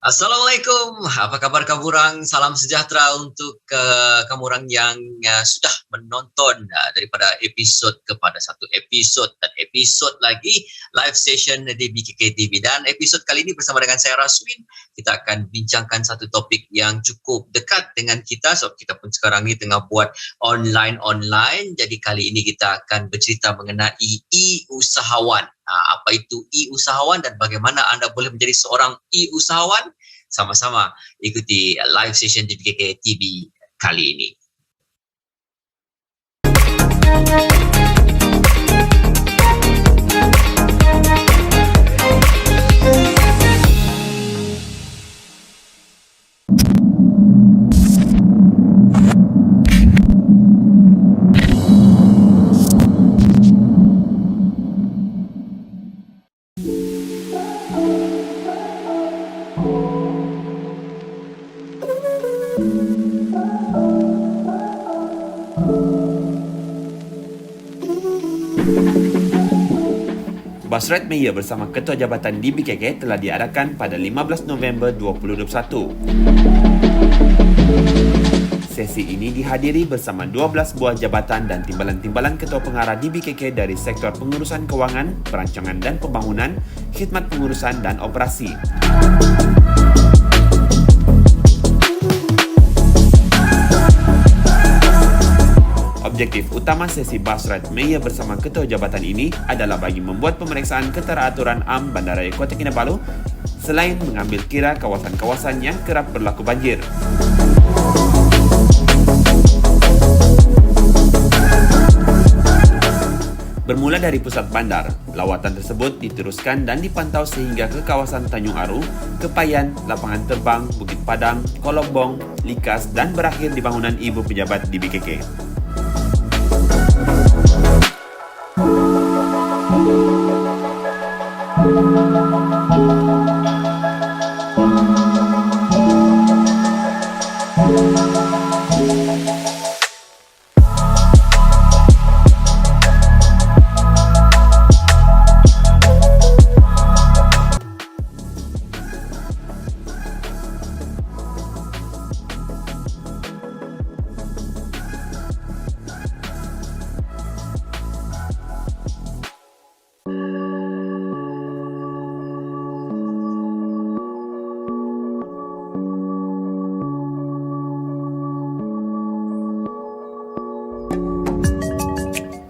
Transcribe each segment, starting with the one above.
Assalamualaikum, apa kabar kaburang? Salam sejahtera untuk kamurang yang sudah menonton daripada episod kepada satu episod dan episod lagi live session di BKK TV. Dan episod kali ini bersama dengan saya Raswin, kita akan bincangkan satu topik yang cukup dekat dengan kita sebab kita pun sekarang ni tengah buat online. Jadi kali ini kita akan bercerita mengenai e-usahawan. Apa itu e-usahawan dan bagaimana anda boleh menjadi seorang e-usahawan? Sama-sama ikuti live session di BKK TV kali ini. Basret Mayor bersama Ketua Jabatan di BKK telah diadakan pada 15 November 2021. Sesi ini dihadiri bersama 12 buah jabatan dan timbalan-timbalan Ketua Pengarah di BKK dari sektor pengurusan kewangan, perancangan dan pembangunan, khidmat pengurusan dan operasi. Objektif utama sesi Basret Mayor bersama Ketua Jabatan ini adalah bagi membuat pemeriksaan keteraturan am Bandaraya Kota Kinabalu selain mengambil kira kawasan-kawasan yang kerap berlaku banjir. Bermula dari pusat bandar, lawatan tersebut diteruskan dan dipantau sehingga ke kawasan Tanjung Aru, Kepayan, Lapangan Terbang, Bukit Padang, Kolombong, Likas dan berakhir di bangunan Ibu Pejabat di BKK.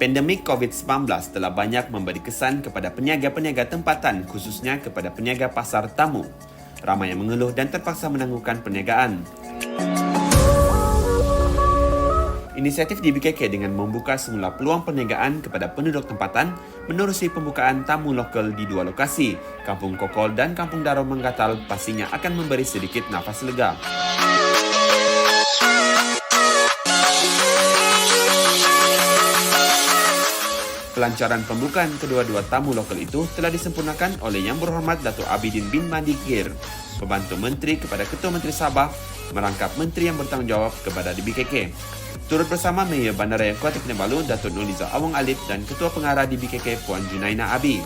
Pandemik COVID-19 telah banyak memberi kesan kepada peniaga-peniaga tempatan, khususnya kepada peniaga pasar tamu. Ramai yang mengeluh dan terpaksa menangguhkan perniagaan. Inisiatif di BKK dengan membuka semula peluang perniagaan kepada penduduk tempatan menerusi pembukaan tamu lokal di dua lokasi, Kampung Kokol dan Kampung Darau Menggatal, pastinya akan memberi sedikit nafas lega. Pelancaran pembukaan kedua-dua tamu lokal itu telah disempurnakan oleh Yang Berhormat Datuk Abidin bin Mandi Gir, Pembantu Menteri kepada Ketua Menteri Sabah, merangkap Menteri yang bertanggungjawab kepada di BKK. Turut bersama Mayor Bandaraya Kota Kinabalu Datuk Nurliza Awang Alif dan Ketua Pengarah di BKK Puan Junaina Abi.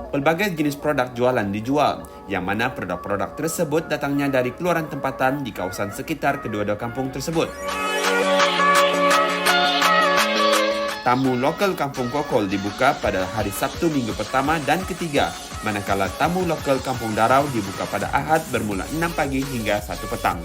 Pelbagai jenis produk jualan dijual, yang mana produk-produk tersebut datangnya dari keluaran tempatan di kawasan sekitar kedua-dua kampung tersebut. Tamu lokal Kampung Kokol dibuka pada hari Sabtu minggu pertama dan ketiga, manakala tamu lokal Kampung Darau dibuka pada Ahad bermula 6 pagi hingga 1 petang.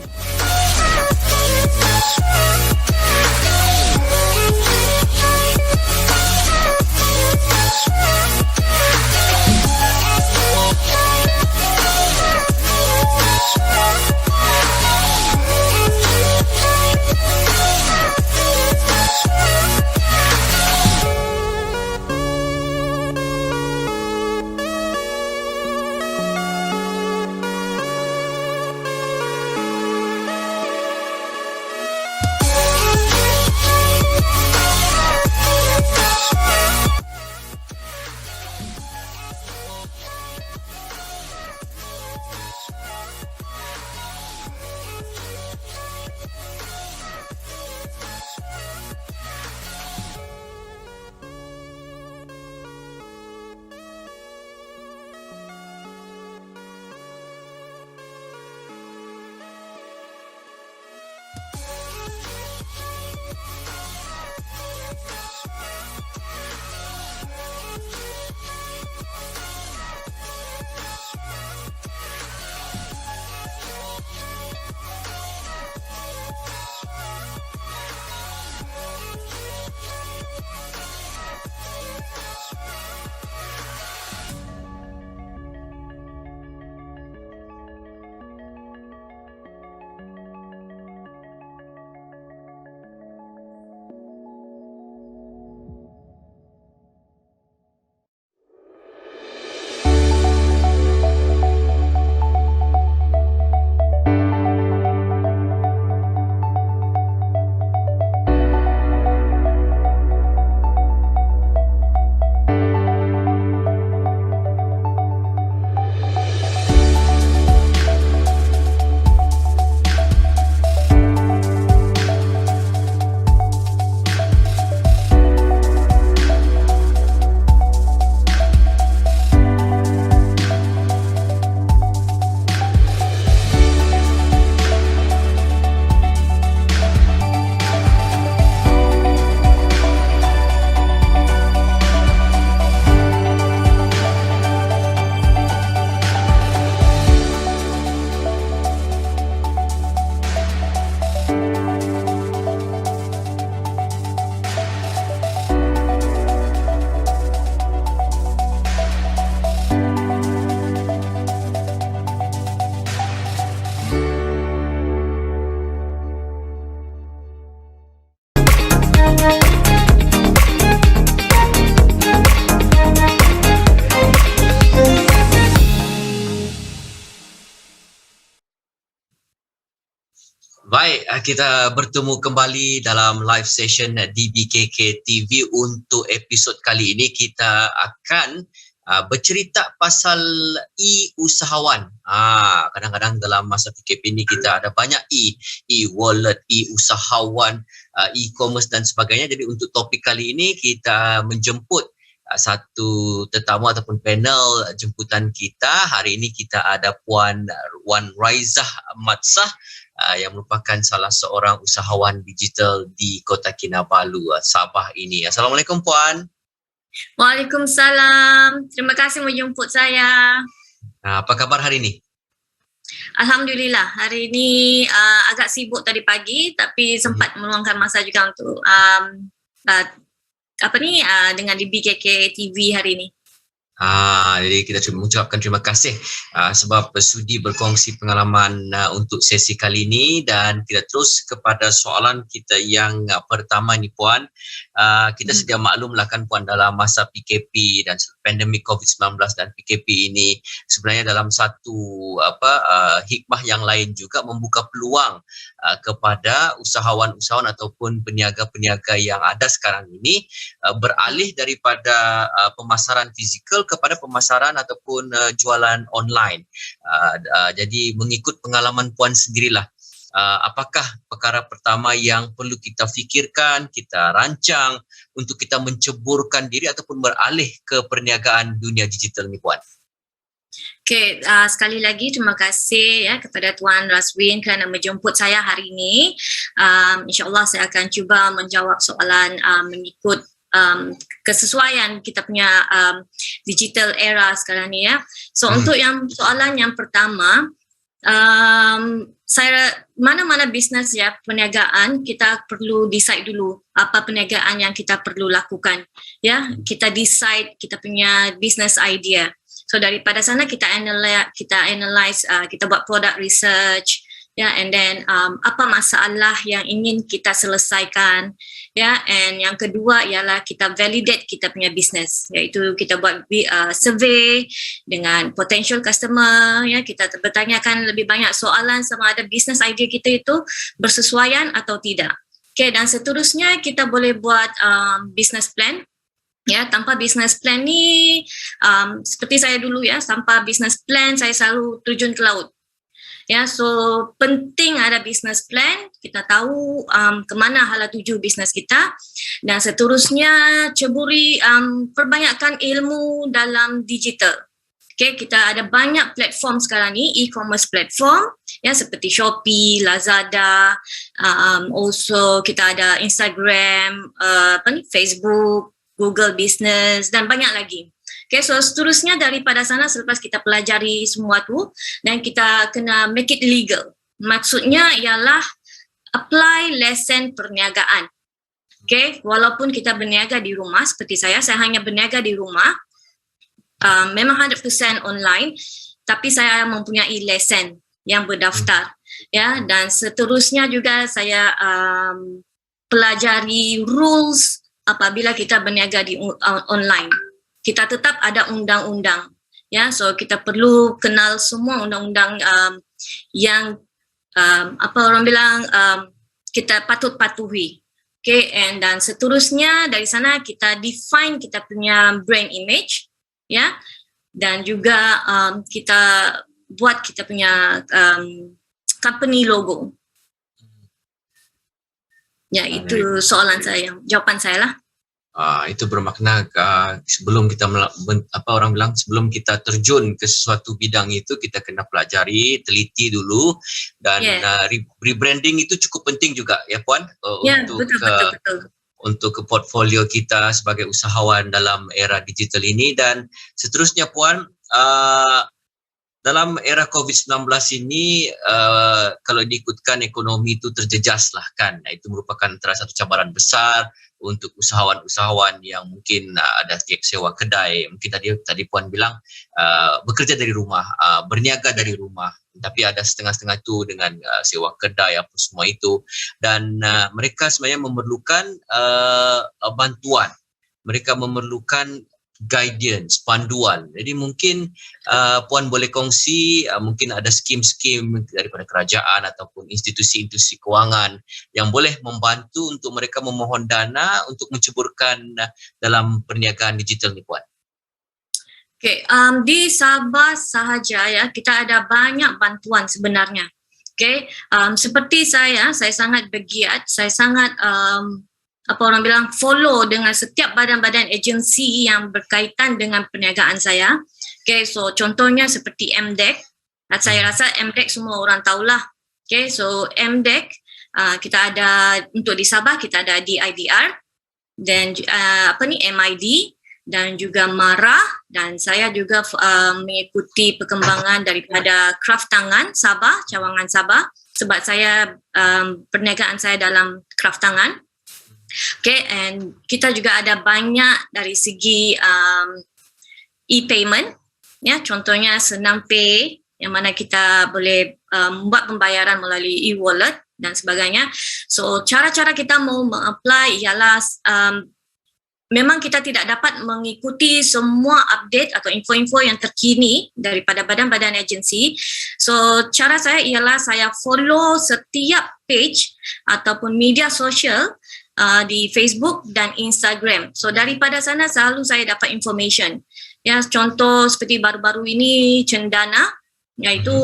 Baik, kita bertemu kembali dalam live session DBKK TV. Untuk episod kali ini kita akan bercerita pasal e-usahawan. Kadang-kadang dalam masa PKP ini kita ada banyak e-wallet, e-usahawan, e-commerce dan sebagainya. Jadi untuk topik kali ini kita menjemput satu tetamu ataupun panel jemputan kita. Hari ini kita ada Puan Wan Raizah Matsah yang merupakan salah seorang usahawan digital di Kota Kinabalu, Sabah ini. Assalamualaikum Puan. Waalaikumsalam. Terima kasih menjemput saya. Apa kabar hari ini? Alhamdulillah. Hari ini agak sibuk tadi pagi tapi sempat meluangkan masa juga untuk dengan di BKK TV hari ini. Jadi kita cuma mengucapkan terima kasih sebab sudi berkongsi pengalaman untuk sesi kali ini, dan kita terus kepada soalan kita yang pertama ni Puan. Kita sedia maklumlah kan Puan, dalam masa PKP dan pandemik COVID-19 dan PKP ini sebenarnya dalam satu hikmah yang lain juga membuka peluang kepada usahawan-usahawan ataupun peniaga-peniaga yang ada sekarang ini beralih daripada pemasaran fizikal kepada pemasaran ataupun jualan online. Jadi mengikut pengalaman Puan sendirilah, apakah perkara pertama yang perlu kita fikirkan, kita rancang untuk kita menceburkan diri ataupun beralih ke perniagaan dunia digital ni Puan? Okey, sekali lagi terima kasih kepada Tuan Razwin kerana menjemput saya hari ini. InsyaAllah saya akan cuba menjawab soalan mengikut kesesuaian kita punya digital era sekarang ni ya. So untuk soalan yang pertama, saya mana-mana bisnes ya, perniagaan, kita perlu decide dulu apa perniagaan yang kita perlu lakukan ya. Kita decide kita punya business idea. So daripada sana kita analyze, kita buat product research ya, and then apa masalah yang ingin kita selesaikan ya, and yang kedua ialah kita validate kita punya business, iaitu kita buat survey dengan potential customer ya, kita bertanyakan lebih banyak soalan sama ada business idea kita itu bersesuaian atau tidak. Okay, dan seterusnya kita boleh buat business plan. Ya, tanpa business plan ni seperti saya dulu ya, tanpa business plan saya selalu terjun ke laut. Ya, so penting ada business plan, kita tahu ke mana hala tuju bisnes kita, dan seterusnya ceburi perbanyakkan ilmu dalam digital. Okay, kita ada banyak platform sekarang ni, e-commerce platform ya, seperti Shopee, Lazada, also kita ada Instagram, Facebook, Google Business dan banyak lagi. Okay, so seterusnya daripada sana selepas kita pelajari semua tu dan kita kena make it legal. Maksudnya ialah apply lesen perniagaan. Okay, walaupun kita berniaga di rumah seperti saya hanya berniaga di rumah, memang 100% online, tapi saya mempunyai lesen yang berdaftar. Ya, dan seterusnya juga saya pelajari rules apabila kita berniaga di online. Kita tetap ada undang-undang ya, so kita perlu kenal semua undang-undang yang orang bilang kita patut patuhi. Okay, and dan seterusnya dari sana kita define kita punya brand image ya, dan juga kita buat kita punya company logo. Ya, itu soalan saya, jawapan saya lah. Itu bermakna sebelum kita sebelum kita terjun ke sesuatu bidang itu kita kena pelajari, teliti dulu, dan rebranding itu cukup penting juga ya Puan, betul. Untuk ke portfolio kita sebagai usahawan dalam era digital ini. Dan seterusnya Puan, dalam era COVID-19 ini kalau diikutkan ekonomi itu terjejas lah kan. Itu merupakan antara satu cabaran besar untuk usahawan-usahawan yang mungkin ada sewa kedai. Mungkin tadi Puan bilang bekerja dari rumah, berniaga dari rumah. Tapi ada setengah-setengah itu dengan sewa kedai apa semua itu. Dan mereka sebenarnya memerlukan bantuan. Mereka memerlukan guidance, panduan. Jadi mungkin Puan boleh kongsi mungkin ada skim-skim daripada kerajaan ataupun institusi-institusi kewangan yang boleh membantu untuk mereka memohon dana untuk menceburkan dalam perniagaan digital ni, Puan. Okay, di Sabah sahaja ya, kita ada banyak bantuan sebenarnya. Okay, seperti saya sangat bergiat, saya sangat apa orang bilang follow dengan setiap badan-badan agensi yang berkaitan dengan perniagaan saya. Okay, so contohnya seperti MDEC, saya rasa MDEC semua orang tahulah. Okay, so MDEC kita ada untuk di Sabah kita ada DIDR dan MID dan juga MARA, dan saya juga mengikuti perkembangan daripada kraft tangan Sabah, cawangan Sabah, sebab saya perniagaan saya dalam kraft tangan. Okay, and kita juga ada banyak dari segi e-payment, ya, contohnya Senam Pay yang mana kita boleh membuat pembayaran melalui e-wallet dan sebagainya. So cara-cara kita mau apply ialah memang kita tidak dapat mengikuti semua update atau info-info yang terkini daripada badan-badan agensi. So, cara saya ialah saya follow setiap page ataupun media sosial di Facebook dan Instagram. So, daripada sana selalu saya dapat information. Ya, contoh seperti baru-baru ini Cendana, iaitu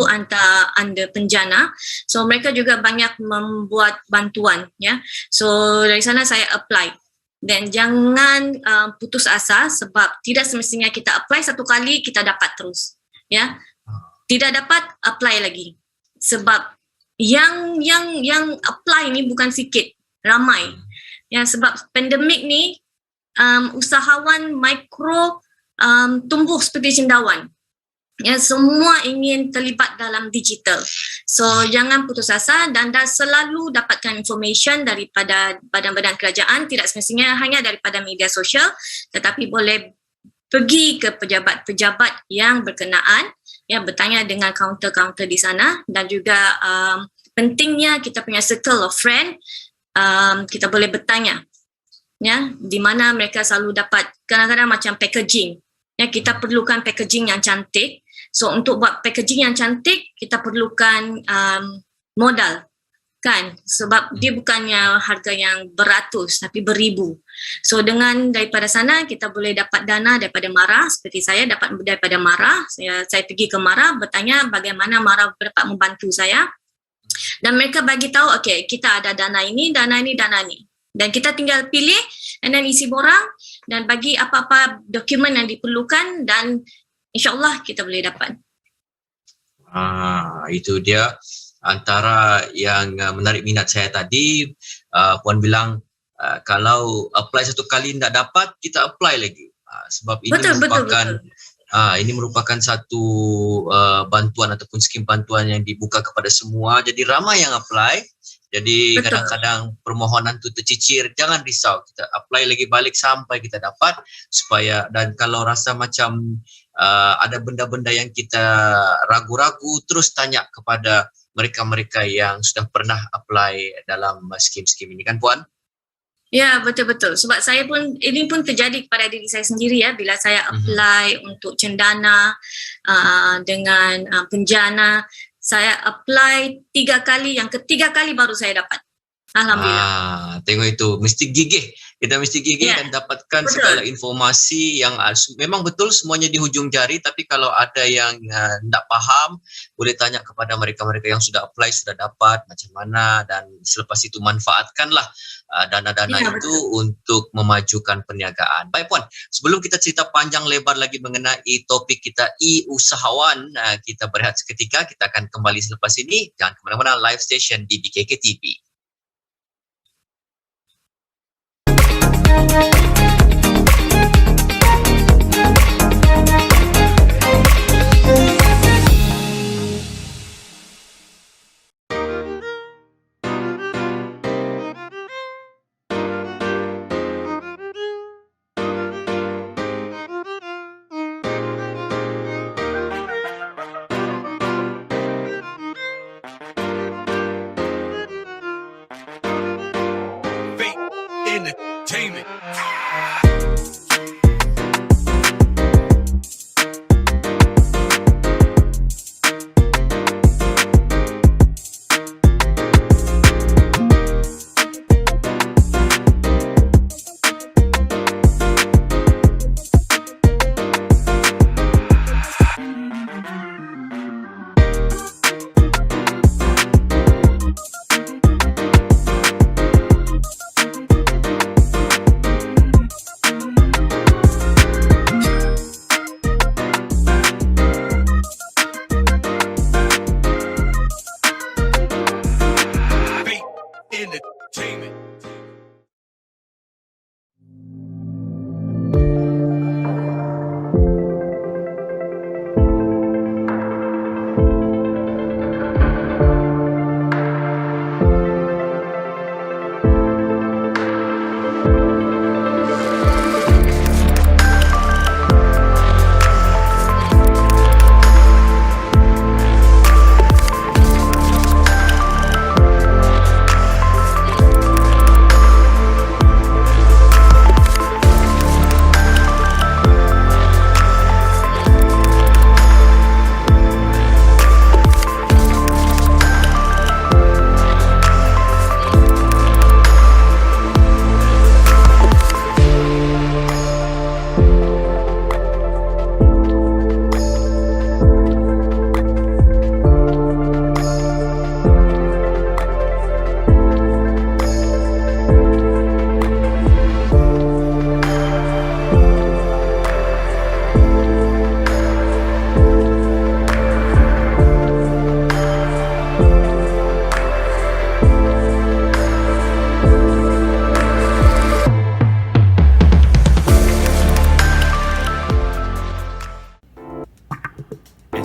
under penjana. So, mereka juga banyak membuat bantuan. Ya, so dari sana saya apply. Dan jangan putus asa sebab tidak semestinya kita apply satu kali kita dapat terus, ya. Tidak dapat apply lagi sebab yang apply ni bukan sikit, ramai. Ya, sebab pandemik ni usahawan mikro tumbuh seperti cendawan. Ya, semua ingin terlibat dalam digital. So, jangan putus asa dan selalu dapatkan information daripada badan-badan kerajaan, tidak semestinya hanya daripada media sosial, tetapi boleh pergi ke pejabat-pejabat yang berkenaan, ya, bertanya dengan kaunter-kaunter di sana, dan juga pentingnya kita punya circle of friend, kita boleh bertanya, ya, di mana mereka selalu dapat kadang-kadang macam packaging. Ya, kita perlukan packaging yang cantik. So, untuk buat packaging yang cantik, kita perlukan modal, kan? Sebab dia bukannya harga yang beratus, tapi beribu. So, dengan daripada sana, kita boleh dapat dana daripada MARA. Seperti saya dapat daripada MARA. Saya pergi ke MARA, bertanya bagaimana MARA dapat membantu saya. Dan mereka bagi tahu, okay, kita ada dana ini, dana ini, dana ini. Dan kita tinggal pilih, and then isi borang, dan bagi apa-apa dokumen yang diperlukan, dan InsyaAllah kita boleh dapat. Itu dia antara yang menarik minat saya tadi. Puan bilang kalau apply satu kali tidak dapat, kita apply lagi. Sebab ini ini merupakan satu bantuan ataupun skim bantuan yang dibuka kepada semua. Jadi ramai yang apply. Jadi kadang-kadang permohonan tu tercicir, jangan risau, kita apply lagi balik sampai kita dapat, supaya, dan kalau rasa macam ada benda-benda yang kita ragu-ragu, terus tanya kepada mereka-mereka yang sudah pernah apply dalam skim-skim ini, kan Puan? Ya, betul-betul. Sebab saya pun, ini pun terjadi kepada diri saya sendiri, ya, bila saya apply untuk Cendana dengan penjana, saya apply 3 kali, yang ketiga kali baru saya dapat. Alhamdulillah. Tengok itu, mesti gigih. Kita mesti gigih dan dapatkan segala informasi yang memang betul semuanya di hujung jari, tapi kalau ada yang tidak paham, boleh tanya kepada mereka-mereka yang sudah apply, sudah dapat macam mana, dan selepas itu manfaatkanlah dana-dana itu untuk memajukan perniagaan. Baik Puan, sebelum kita cerita panjang lebar lagi mengenai topik kita e-usahawan, kita berehat seketika, kita akan kembali selepas ini. Jangan ke mana-mana, live station di BKK TV. Entertainment.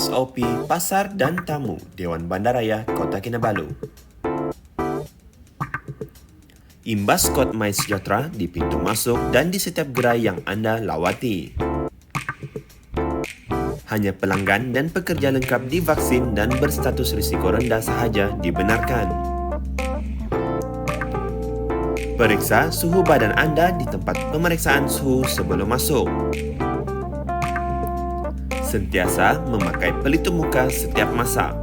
SOP Pasar dan Tamu Dewan Bandaraya Kota Kinabalu. Imbas kod MySejahtera di pintu masuk dan di setiap gerai yang anda lawati. Hanya pelanggan dan pekerja lengkap divaksin dan berstatus risiko rendah sahaja dibenarkan. Periksa suhu badan anda di tempat pemeriksaan suhu sebelum masuk. Sentiasa memakai pelitup muka setiap masa.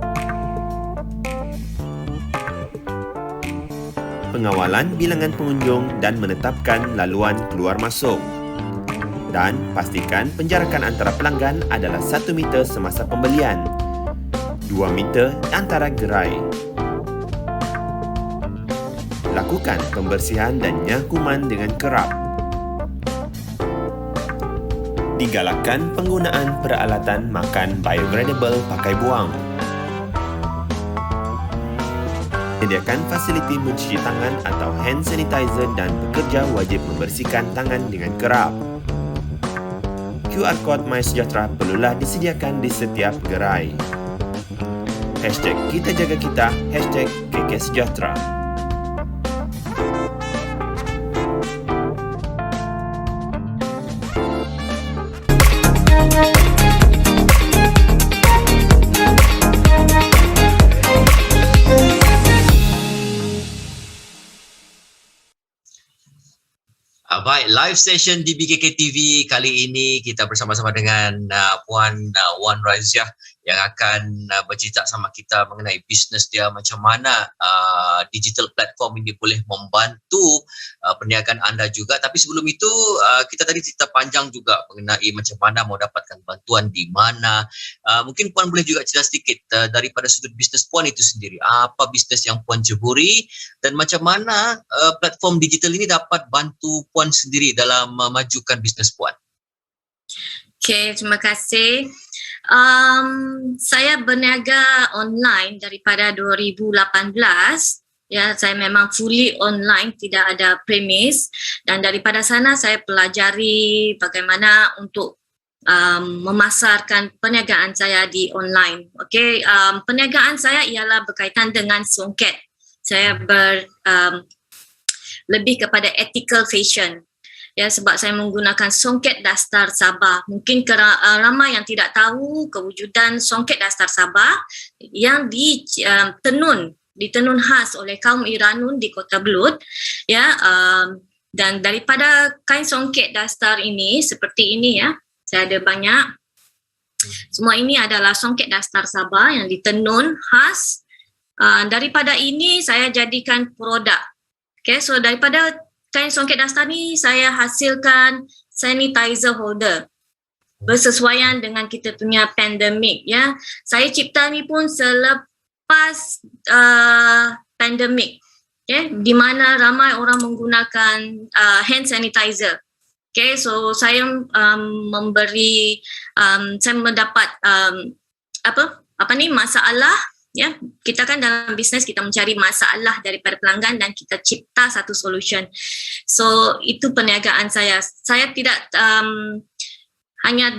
Pengawalan bilangan pengunjung dan menetapkan laluan keluar masuk. Dan pastikan penjarakan antara pelanggan adalah 1 meter semasa pembelian, 2 meter antara gerai. Lakukan pembersihan dan nyakuman dengan kerap. Digalakkan penggunaan peralatan makan biodegradable pakai buang. Sediakan fasiliti mencuci tangan atau hand sanitizer dan pekerja wajib membersihkan tangan dengan kerap. QR Code MySejahtera perlulah disediakan di setiap gerai. #Kita Jaga Kita, #KK Sejahtera. Baik, live session di BKK TV kali ini kita bersama-sama dengan Puan Wan Raziah yang akan bercerita sama kita mengenai bisnes dia, macam mana digital platform ini boleh membantu perniagaan anda juga. Tapi sebelum itu kita tadi cerita panjang juga mengenai macam mana mau dapatkan bantuan di mana. Mungkin Puan boleh juga cerita sedikit daripada sudut bisnes Puan itu sendiri. Apa bisnes yang Puan jeburi dan macam mana platform digital ini dapat bantu Puan sendiri dalam memajukan bisnes Puan. Okay, terima kasih. Saya berniaga online daripada 2018. Ya, saya memang fully online, tidak ada premise. Dan daripada sana saya pelajari bagaimana untuk memasarkan perniagaan saya di online. Okay, perniagaan saya ialah berkaitan dengan songket. Saya lebih kepada ethical fashion. Ya, sebab saya menggunakan songket dasar Sabah. Mungkin ramai yang tidak tahu kewujudan songket dasar Sabah yang ditenun khas oleh kaum Iranun di Kota Belud. Ya, dan daripada kain songket dasar ini seperti ini ya, saya ada banyak. Semua ini adalah songket dasar Sabah yang ditenun khas. Daripada ini saya jadikan produk. Okay, so daripada kain songket dasar ni saya hasilkan sanitizer holder bersesuaian dengan kita punya pandemik ya. Saya cipta ni pun selepas pandemik, okay, di mana ramai orang menggunakan hand sanitizer. Okay, so saya memberi saya mendapat masalah. Ya, kita kan dalam bisnes kita mencari masalah daripada pelanggan dan kita cipta satu solution. So itu perniagaan saya. Saya tidak hanya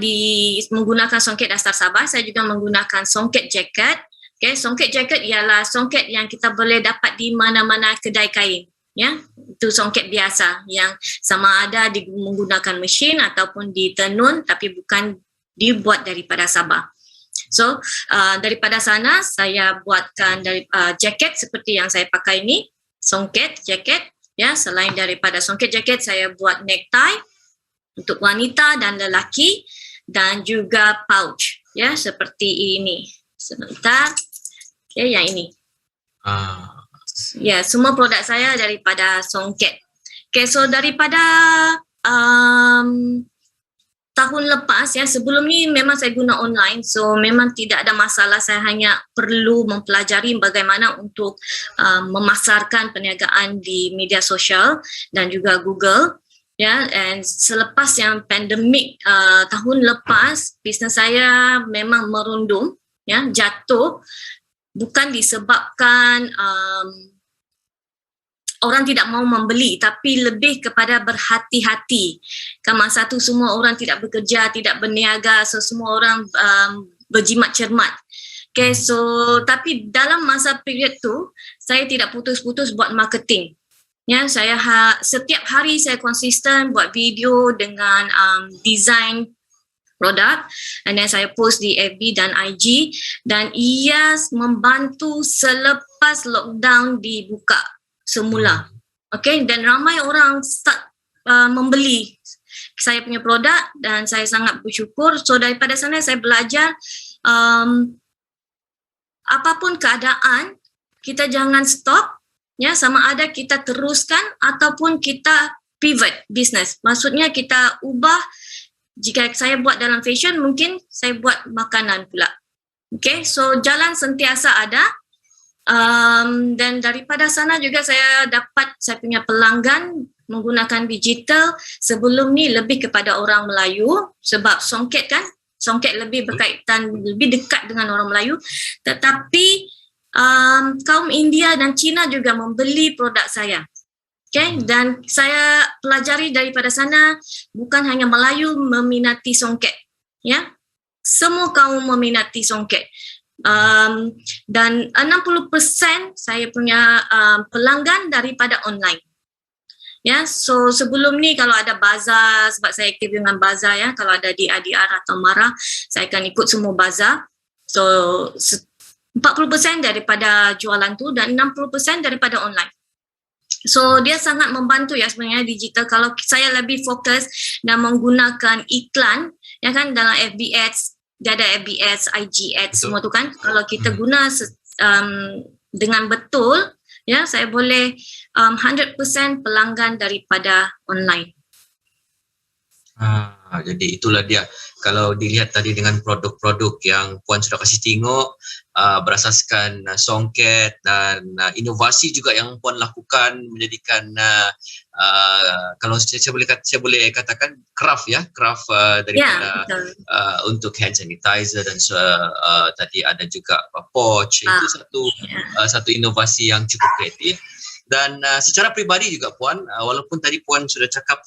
menggunakan songket dasar Sabah, saya juga menggunakan songket jacket. Okay, songket jacket ialah songket yang kita boleh dapat di mana-mana kedai kain. Ya, itu songket biasa yang sama ada menggunakan mesin ataupun ditenun tapi bukan dibuat daripada Sabah. So daripada sana saya buatkan dari jaket seperti yang saya pakai ini, songket jaket ya. Selain daripada songket jaket saya buat necktie untuk wanita dan lelaki dan juga pouch ya seperti ini. Sebentar. Okay, yang ini. Ya, semua produk saya daripada songket. Okay, so daripada tahun lepas ya, sebelum ni memang saya guna online, so memang tidak ada masalah. Saya hanya perlu mempelajari bagaimana untuk memasarkan perniagaan di media sosial dan juga Google ya. And selepas yang pandemik tahun lepas, bisnes saya memang merundum ya, jatuh, bukan disebabkan orang tidak mau membeli, tapi lebih kepada berhati-hati. Kan masa tu semua orang tidak bekerja, tidak berniaga, so semua orang berjimat cermat. Okay, so tapi dalam masa period tu saya tidak putus-putus buat marketing. Ya, saya setiap hari saya konsisten buat video dengan design produk, and then saya post di FB dan IG, dan ia membantu selepas lockdown dibuka semula. Okay, dan ramai orang start membeli saya punya produk dan saya sangat bersyukur. So daripada sana saya belajar apapun keadaan, kita jangan stop, ya, sama ada kita teruskan ataupun kita pivot bisnes. Maksudnya kita ubah. Jika saya buat dalam fashion, mungkin saya buat makanan pula. Okay, so jalan sentiasa ada. Dan daripada sana juga saya dapat saya punya pelanggan menggunakan digital. Sebelum ni lebih kepada orang Melayu sebab songket kan, songket lebih berkaitan, lebih dekat dengan orang Melayu. Tetapi kaum India dan Cina juga membeli produk saya. Okay, dan saya pelajari daripada sana bukan hanya Melayu meminati songket, ya, semua kaum meminati songket. Dan 60% saya punya pelanggan daripada online. Ya, so sebelum ni kalau ada bazar, sebab saya aktif dengan bazar, ya, kalau ada di ADR atau MARA, saya akan ikut semua bazar. So 40% daripada jualan tu dan 60% daripada online. So dia sangat membantu ya sebenarnya digital. Kalau saya lebih fokus dan menggunakan iklan, ya kan, dalam FB Ads, dia ada FB Ads, IG Ads, semua tu kan. Kalau kita guna dengan betul, ya, saya boleh 100% pelanggan daripada online. Jadi itulah dia. Kalau dilihat tadi dengan produk-produk yang Puan sudah kasih tengok, berasaskan songket dan inovasi juga yang Puan lakukan menjadikan kalau saya boleh katakan craft, ya, craft daripada untuk hand sanitizer dan tadi ada juga pouch. Itu satu inovasi yang cukup kreatif. Dan secara pribadi juga Puan, walaupun tadi Puan sudah cakap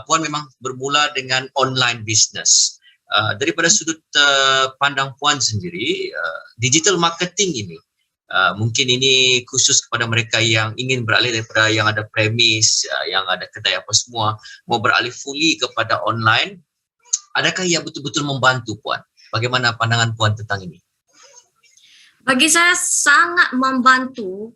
Puan memang bermula dengan online business. Daripada sudut pandang Puan sendiri, digital marketing ini mungkin ini khusus kepada mereka yang ingin beralih daripada yang ada premis, yang ada kedai apa semua, mau beralih fully kepada online. Adakah ia betul-betul membantu Puan? Bagaimana pandangan Puan tentang ini? Bagi saya sangat membantu.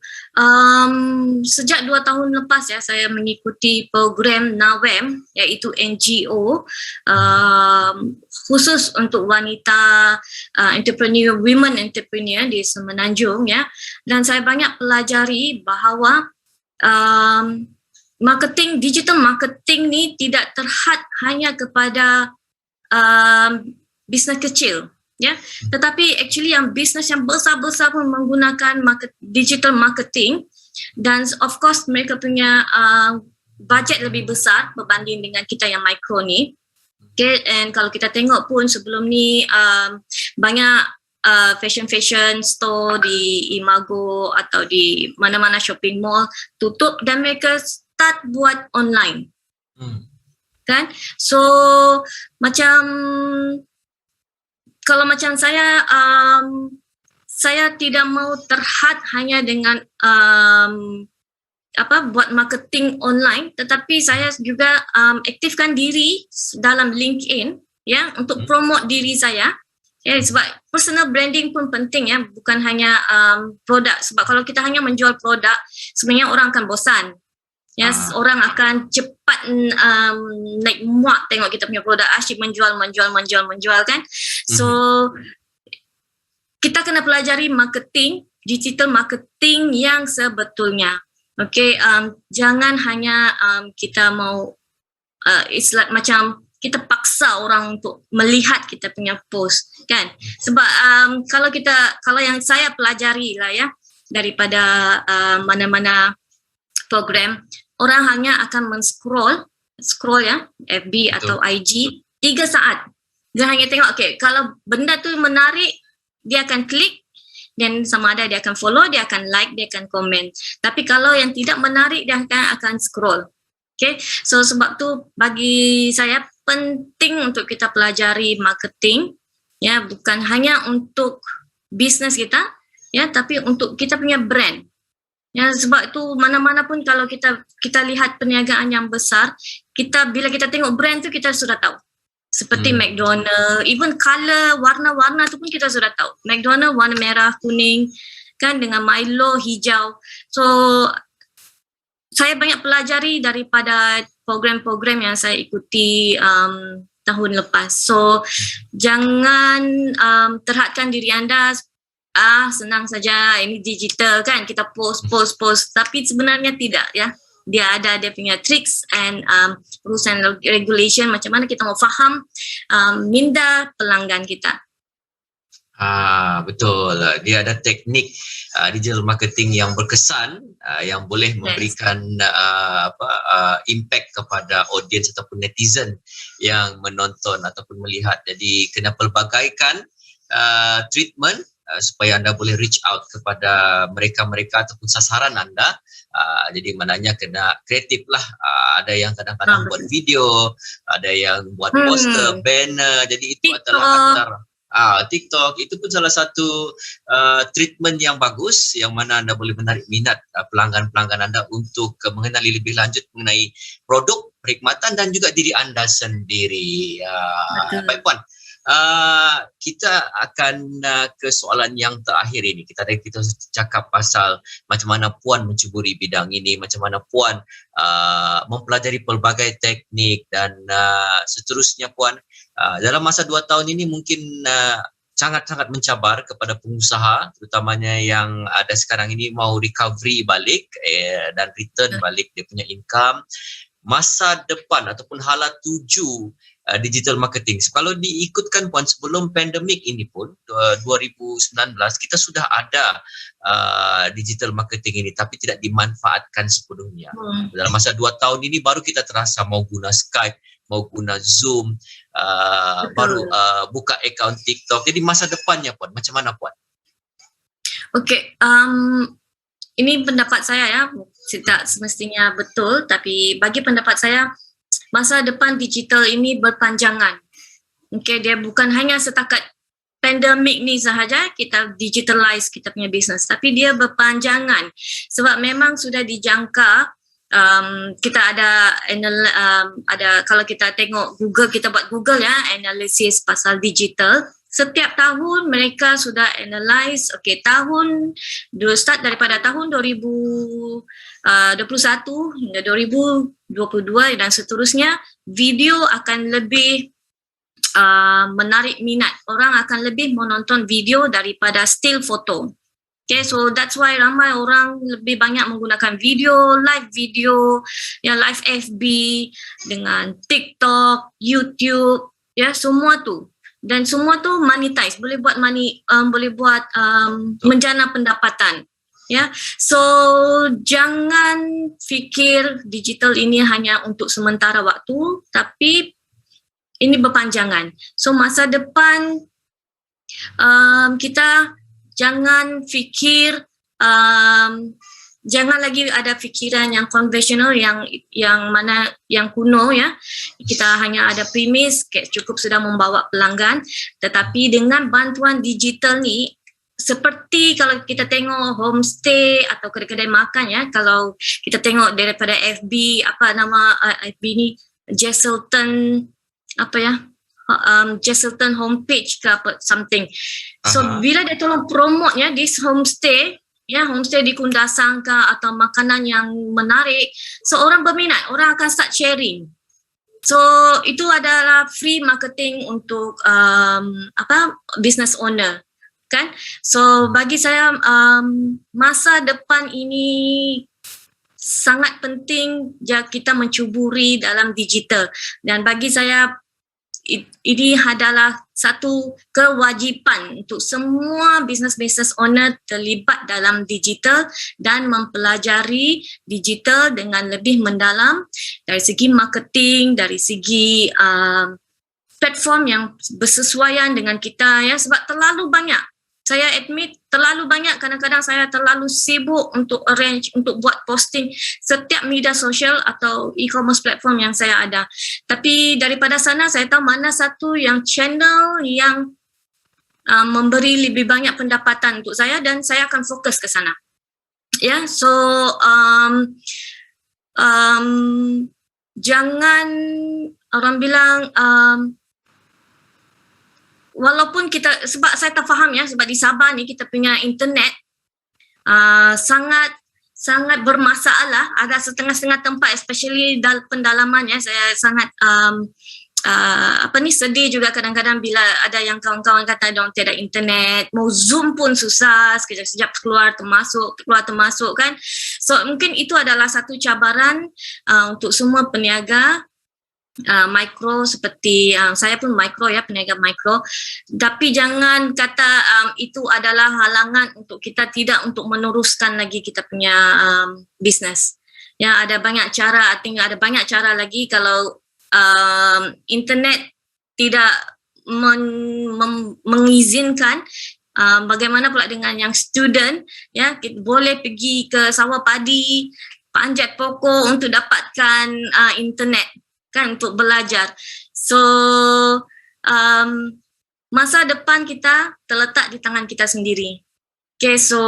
Sejak 2 tahun lepas, ya, saya mengikuti program NAWEM, iaitu NGO khusus untuk wanita entrepreneur, women entrepreneur di Semenanjung, ya. Dan saya banyak pelajari bahawa marketing, digital marketing ni tidak terhad hanya kepada bisnes kecil. Ya, tetapi actually yang bisnes yang besar-besar pun menggunakan digital marketing, dan of course mereka punya budget lebih besar berbanding dengan kita yang micro ni. Okay, and kalau kita tengok pun sebelum ni banyak fashion store di Imago atau di mana-mana shopping mall tutup dan mereka start buat online. Kan? So macam kalau macam saya tidak mau terhad hanya dengan buat marketing online, tetapi saya juga aktifkan diri dalam LinkedIn, ya, untuk promote diri saya. Ya, sebab personal branding pun penting, ya, bukan hanya produk. Sebab kalau kita hanya menjual produk, sebenarnya orang akan bosan. Ya, orang akan cepat naik muak tengok kita punya produk, asyik menjual kan. So kita kena pelajari marketing, digital marketing yang sebetulnya. Okay, jangan hanya kita mau it's like macam kita paksa orang untuk melihat kita punya post, kan. Sebab kalau yang saya pelajari lah, ya, daripada mana-mana program, orang hanya akan scroll, ya, FB atau IG 3 saat. Dia hanya tengok, okay, kalau benda tu menarik, dia akan klik, dan sama ada dia akan follow, dia akan like, dia akan komen. Tapi kalau yang tidak menarik, dia akan scroll. Okay, so sebab tu bagi saya penting untuk kita pelajari marketing, Ya, bukan hanya untuk bisnes kita, ya, tapi untuk kita punya brand. Ya, sebab itu mana-mana pun kalau kita lihat perniagaan yang besar, bila kita tengok brand tu kita sudah tahu. Seperti McDonald, even color, warna-warna tu pun kita sudah tahu. McDonald warna merah, kuning, kan, dengan Milo hijau. So saya banyak pelajari daripada program-program yang saya ikuti tahun lepas. So jangan terhadkan diri anda, senang saja, ini digital kan, kita post, tapi sebenarnya tidak, ya. Dia ada dia punya tricks and rules and regulation, macam mana kita mau faham minda pelanggan kita. Betul. Dia ada teknik digital marketing yang berkesan, yang boleh memberikan impact kepada audiens ataupun netizen yang menonton ataupun melihat. Jadi kena pelbagaikan treatment supaya anda boleh reach out kepada mereka-mereka ataupun sasaran anda. Jadi maknanya kena kreatif lah. Ada yang kadang-kadang buat video, ada yang buat poster, banner. Jadi itu adalah TikTok. Itu pun salah satu treatment yang bagus, yang mana anda boleh menarik minat pelanggan-pelanggan anda untuk mengenali lebih lanjut mengenai produk, perkhidmatan dan juga diri anda sendiri. Baik Puan, kita akan ke soalan yang terakhir ini. Kita cakap pasal macam mana Puan mencuburi bidang ini, macam mana Puan mempelajari pelbagai teknik dan seterusnya. Puan, dalam masa 2 tahun ini mungkin sangat-sangat mencabar kepada pengusaha, terutamanya yang ada sekarang ini mau recovery balik dan return balik dia punya income. Masa depan ataupun hala tuju digital marketing. So, kalau diikutkan Puan, sebelum pandemik ini pun 2019 kita sudah ada digital marketing ini, tapi tidak dimanfaatkan sepenuhnya. Dalam masa 2 tahun ini baru kita terasa mau guna Skype, mau guna Zoom, baru buka akaun TikTok. Jadi masa depannya Puan, macam mana Puan? Okey, ini pendapat saya, ya. Tidak semestinya betul, tapi bagi pendapat saya, masa depan digital ini berpanjangan. Okay, dia bukan hanya setakat pandemik ni sahaja kita digitalize kita punya bisnes, tapi dia berpanjangan. Sebab memang sudah dijangka, kita ada kalau kita tengok Google, kita buat Google, ya, analisis pasal digital. Setiap tahun mereka sudah analyze, start daripada tahun 2021 hingga 2022 dan seterusnya, video akan lebih menarik minat. Orang akan lebih menonton video daripada still photo. Okay, so that's why ramai orang lebih banyak menggunakan video, live FB dengan TikTok, YouTube, ya, semua tu. Dan semua tu monetize, boleh buat menjana pendapatan. Ya, so jangan fikir digital ini hanya untuk sementara waktu, tapi ini berpanjangan. So masa depan kita jangan fikir, jangan lagi ada fikiran yang konvensional, yang kuno, ya. Kita hanya ada premis, cukup sudah membawa pelanggan. Tetapi dengan bantuan digital ni, seperti kalau kita tengok homestay atau kedai-kedai makan, ya, kalau kita tengok daripada FB, apa nama FB ni, Jesselton, Jesselton homepage ke apa, something. So bila dia tolong promote, ya, this homestay, ya, homestay di Kundasang ke atau makanan yang menarik, so orang berminat, orang akan start sharing. So itu adalah free marketing untuk business owner, kan? So bagi saya masa depan ini sangat penting kita mencuburi dalam digital, dan bagi saya ini adalah satu kewajipan untuk semua business owner terlibat dalam digital dan mempelajari digital dengan lebih mendalam dari segi marketing, dari segi platform yang bersesuaian dengan kita, ya, sebab terlalu banyak. Saya admit terlalu banyak, kadang-kadang saya terlalu sibuk untuk arrange, untuk buat posting setiap media sosial atau e-commerce platform yang saya ada. Tapi daripada sana saya tahu mana satu yang channel yang memberi lebih banyak pendapatan untuk saya dan saya akan fokus ke sana. Ya, so jangan orang bilang walaupun kita, sebab saya tak faham ya, sebab di Sabah ni kita punya internet sangat bermasalah. Ada setengah-setengah tempat, especially pendalamannya, saya sangat sedih juga kadang-kadang bila ada yang kawan-kawan kata diorang tiada internet, mau Zoom pun susah, sekejap keluar termasuk kan. So mungkin itu adalah satu cabaran untuk semua peniaga mikro, seperti saya pun mikro ya, peniaga mikro. Tapi jangan kata itu adalah halangan untuk kita tidak untuk meneruskan lagi kita punya bisnes. Ya, ada banyak cara, ada banyak cara lagi. Kalau internet tidak mengizinkan, bagaimana pula dengan yang student, ya, kita boleh pergi ke sawah padi, panjat pokok untuk dapatkan internet kan, untuk belajar. So masa depan kita terletak di tangan kita sendiri. Okay, so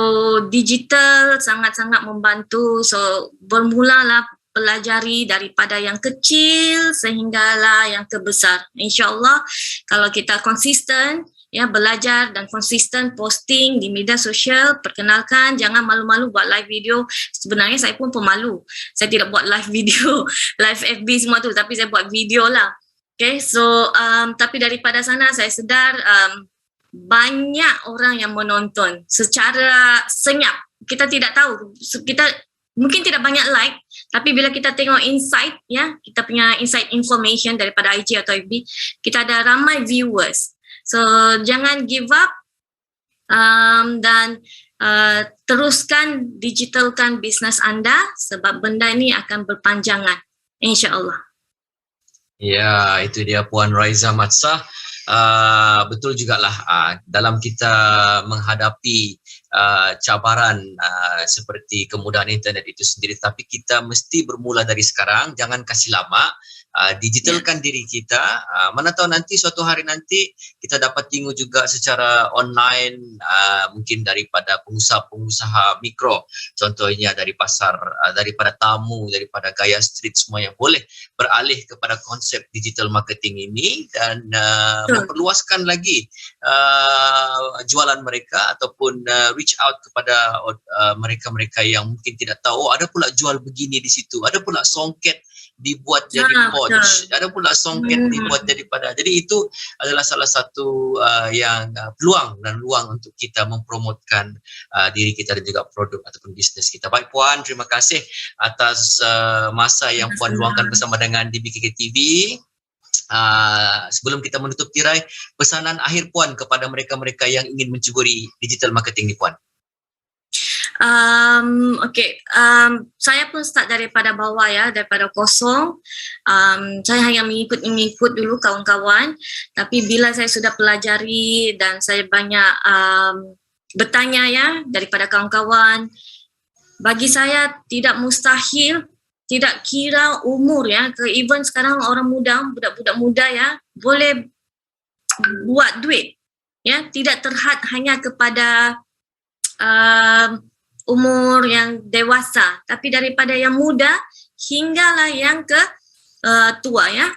digital sangat-sangat membantu. So bermulalah pelajari daripada yang kecil sehinggalah yang terbesar. InsyaAllah kalau kita konsisten, ya, belajar dan konsisten posting di media sosial, perkenalkan, jangan malu-malu buat live video. Sebenarnya saya pun pemalu. Saya tidak buat live video, live FB semua tu, tapi saya buat video lah. Okay, so tapi daripada sana saya sedar banyak orang yang menonton secara senyap. Kita tidak tahu, kita mungkin tidak banyak like, tapi bila kita tengok insight, ya, kita punya insight information daripada IG atau FB, kita ada ramai viewers. So jangan give up dan teruskan digitalkan bisnes anda, sebab benda ini akan berpanjangan, insya-Allah. Ya, itu dia Puan Raiza Matsah. Betul jugalah dalam kita menghadapi cabaran seperti kemudahan internet itu sendiri, tapi kita mesti bermula dari sekarang, jangan kasih lama. Digitalkan diri kita, mana tahu nanti suatu hari nanti kita dapat tengok juga secara online, mungkin daripada pengusaha-pengusaha mikro, contohnya dari pasar, daripada tamu, daripada gaya street, semua yang boleh beralih kepada konsep digital marketing ini dan memperluaskan lagi jualan mereka ataupun reach out kepada mereka-mereka yang mungkin tidak tahu, ada pula jual begini di situ, ada pula songket dibuat jadi pouch, ada pula songket dibuat daripada. Jadi itu adalah salah satu yang peluang dan ruang untuk kita mempromotkan diri kita dan juga produk ataupun bisnes kita. Baik Puan, terima kasih atas masa yang Puan luangkan bersama dengan DBKK TV. Sebelum kita menutup tirai, pesanan akhir Puan kepada mereka-mereka yang ingin mencuburi digital marketing ni Puan. Saya pun start daripada bawah ya, daripada kosong. Saya hanya mengikut dulu kawan-kawan, tapi bila saya sudah pelajari dan saya banyak bertanya ya daripada kawan-kawan, bagi saya tidak mustahil, tidak kira umur ya, even sekarang orang muda, budak-budak muda ya, boleh buat duit ya, tidak terhad hanya kepada umur yang dewasa, tapi daripada yang muda hinggalah yang ke tua ya.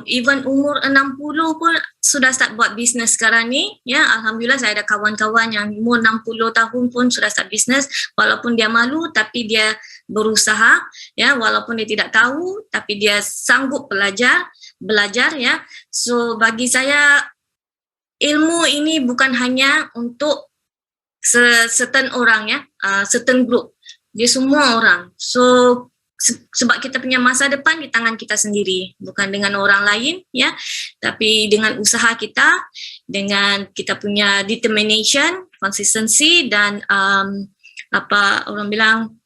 Even umur 60 pun sudah start buat bisnes sekarang ni ya. Alhamdulillah saya ada kawan-kawan yang umur 60 tahun pun sudah start bisnes, walaupun dia malu tapi dia berusaha ya, walaupun dia tidak tahu tapi dia sanggup belajar ya. So bagi saya ilmu ini bukan hanya untuk certain orang ya, certain group, dia semua orang. So sebab kita punya masa depan di tangan kita sendiri, bukan dengan orang lain ya, tapi dengan usaha kita, dengan kita punya determination, consistency dan orang bilang,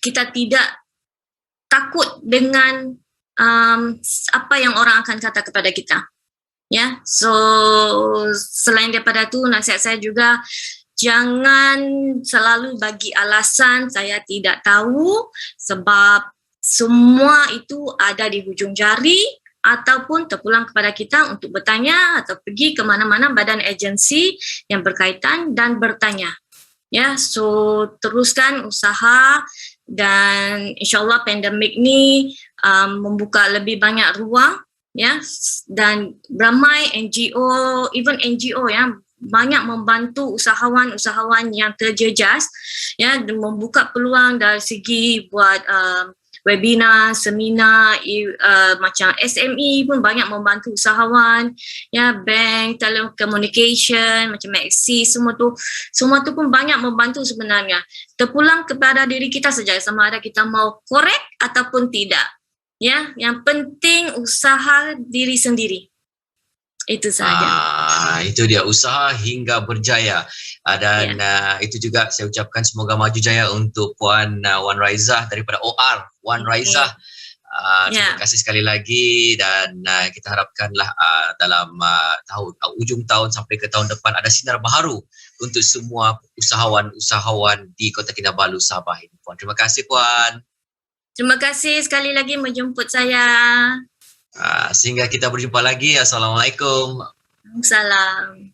kita tidak takut dengan apa yang orang akan kata kepada kita. Ya, so selain daripada tu, nasihat saya juga jangan selalu bagi alasan saya tidak tahu, sebab semua itu ada di hujung jari ataupun terpulang kepada kita untuk bertanya atau pergi ke mana-mana badan agensi yang berkaitan dan bertanya. Ya, so teruskan usaha dan insyaAllah pandemik ni membuka lebih banyak ruang, ya, dan ramai NGO, even NGO ya, banyak membantu usahawan-usahawan yang terjejas, ya, dan membuka peluang dari segi buat webinar, seminar, macam SME pun banyak membantu usahawan, ya, bank, telecommunication, macam Maxis, semua tu pun banyak membantu sebenarnya. Terpulang kepada diri kita saja, sama ada kita mau korek ataupun tidak. Ya, yang penting usaha diri sendiri. Itu sahaja. Itu dia, usaha hingga berjaya. Dan itu juga saya ucapkan semoga maju jaya untuk Puan Wan Raizah daripada OR. Wan Raizah, terima kasih sekali lagi, dan kita harapkanlah dalam ujung tahun sampai ke tahun depan ada sinar baharu untuk semua usahawan-usahawan di Kota Kinabalu, Sabah ini, Puan. Terima kasih, Puan. Terima kasih sekali lagi menjemput saya. Sehingga kita berjumpa lagi. Assalamualaikum. Salam.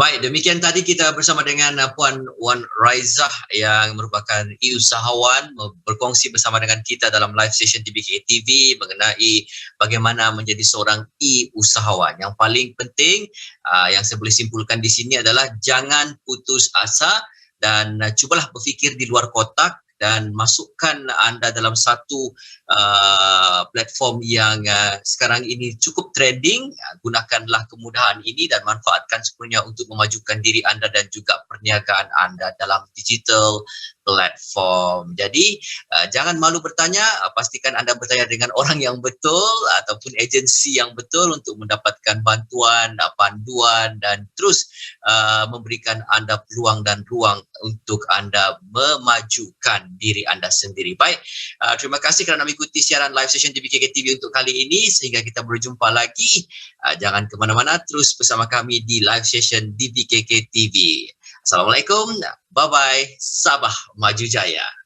Baik, demikian tadi kita bersama dengan Puan Wan Raizah yang merupakan e-usahawan, berkongsi bersama dengan kita dalam live session TBK TV mengenai bagaimana menjadi seorang e-usahawan. Yang paling penting yang saya boleh simpulkan di sini adalah jangan putus asa dan cubalah berfikir di luar kotak dan masukkan anda dalam satu platform yang sekarang ini cukup trending. Gunakanlah kemudahan ini dan manfaatkan sepenuhnya untuk memajukan diri anda dan juga perniagaan anda dalam digital platform. Jadi jangan malu bertanya, pastikan anda bertanya dengan orang yang betul ataupun agensi yang betul untuk mendapatkan bantuan, panduan dan terus memberikan anda peluang dan ruang untuk anda memajukan diri anda sendiri. Baik, terima kasih kerana mengikuti siaran live session TBK TV untuk kali ini. Sehingga kita berjumpa lagi. Jangan ke mana-mana, terus bersama kami di live session TBK TV. Assalamualaikum, bye-bye, Sabah Maju Jaya.